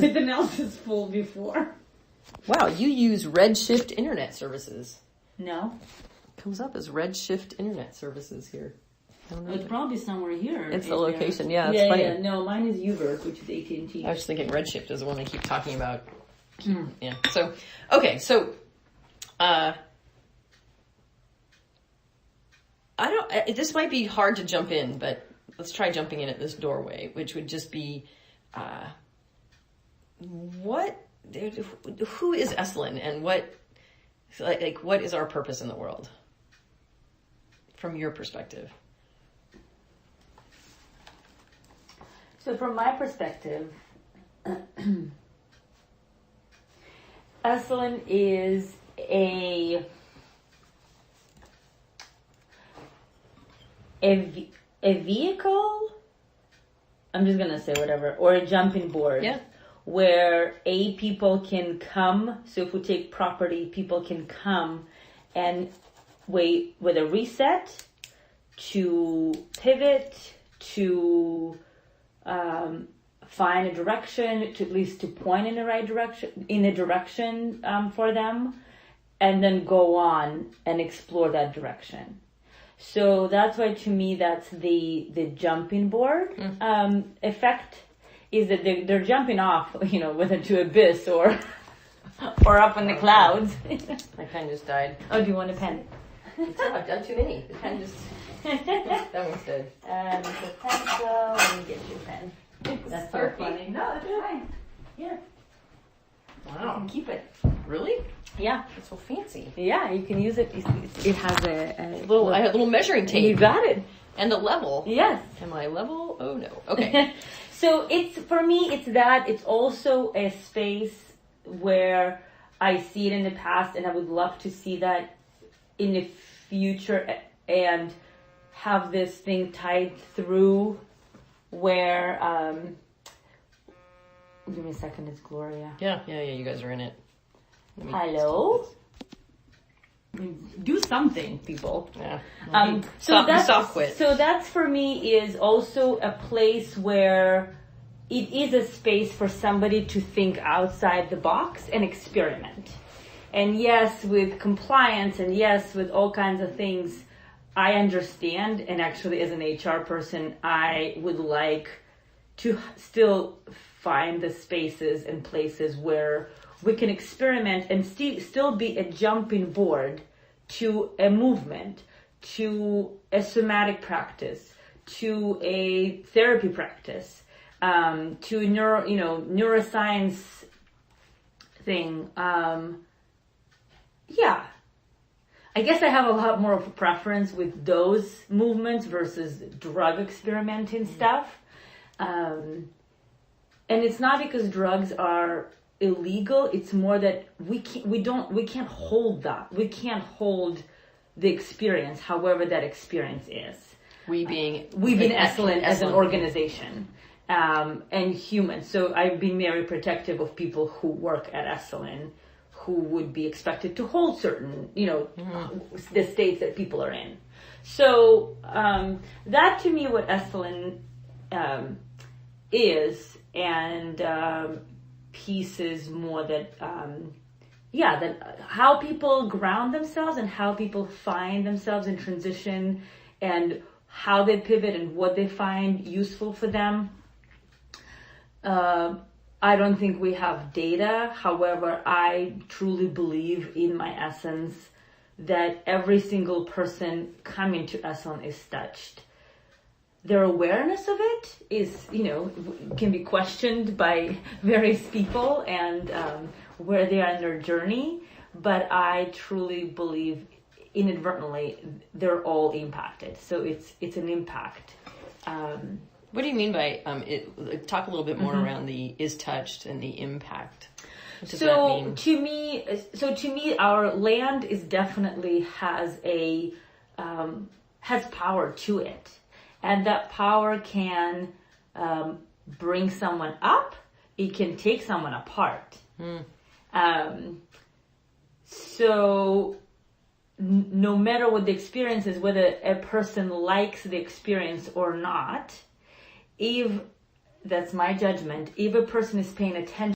everything else is full before. Wow, you use Redshift Internet Services. No. Comes up as Redshift Internet Services here. It's probably somewhere here. It's the location, yeah, that's funny. Yeah, no, mine is Uber, which is AT&T. I was thinking Redshift is the one they keep talking about. Yeah, so, okay, so, this might be hard to jump in, but let's try jumping in at this doorway, which would just be, who is Esalen and what is our purpose in the world? From your perspective. So from my perspective, Esalen is a vehicle, I'm just going to say whatever, or a jumping board. Yeah. Where people can come, so if we take property, people can come and wait with a reset, to pivot, to find a direction, to at least to point in the right direction, for them, and then go on and explore that direction. So that's why, to me, that's the jumping board effect. Is that they're jumping off, whether to abyss or up in the clouds. My pen just died. Oh, do you want a pen? I've done too many. The pen just... that one's dead. And the pencil, let me get you a pen. That's so funny. No, that's fine. Yeah. Wow. You can keep it. Really? Yeah. It's so fancy. Yeah, you can use it. It has I had a little measuring tape. You got it. And a level. Yes. Am I level? Oh, no. Okay. So for me, it's also a space where I see it in the past, and I would love to see that in the future and have this thing tied through where, give me a second, it's Gloria. Yeah, you guys are in it. Hello? Do something, people. Yeah. So quit. So that's for me is also a place where it is a space for somebody to think outside the box and experiment. And yes, with compliance and yes, with all kinds of things, I understand. And actually, as an HR person, I would like to still find the spaces and places where we can experiment and still be a jumping board to a movement, to a somatic practice, to a therapy practice, to neuroscience thing. Yeah. I guess I have a lot more of a preference with those movements versus drug experimenting stuff. And it's not because drugs are illegal, it's more that we can't hold that. We can't hold the experience, however that experience is. We being Esalen as an organization, and humans. So I've been very protective of people who work at Esalen, who would be expected to hold certain, the states that people are in. So that to me, what Esalen is, and pieces more that that how people ground themselves and how people find themselves in transition and how they pivot and what they find useful for them. I don't think we have data. However, I truly believe in my essence that every single person coming to Esalen is touched. Their awareness of it is, can be questioned by various people and where they are in their journey. But I truly believe inadvertently they're all impacted. So it's an impact. What do you mean by talk a little bit more around the is touched and the impact? What does that mean? To me, our land is definitely has power to it. And that power can bring someone up. It can take someone apart. So no matter what the experience is, whether a person likes the experience or not, if that's my judgment, if a person is paying attention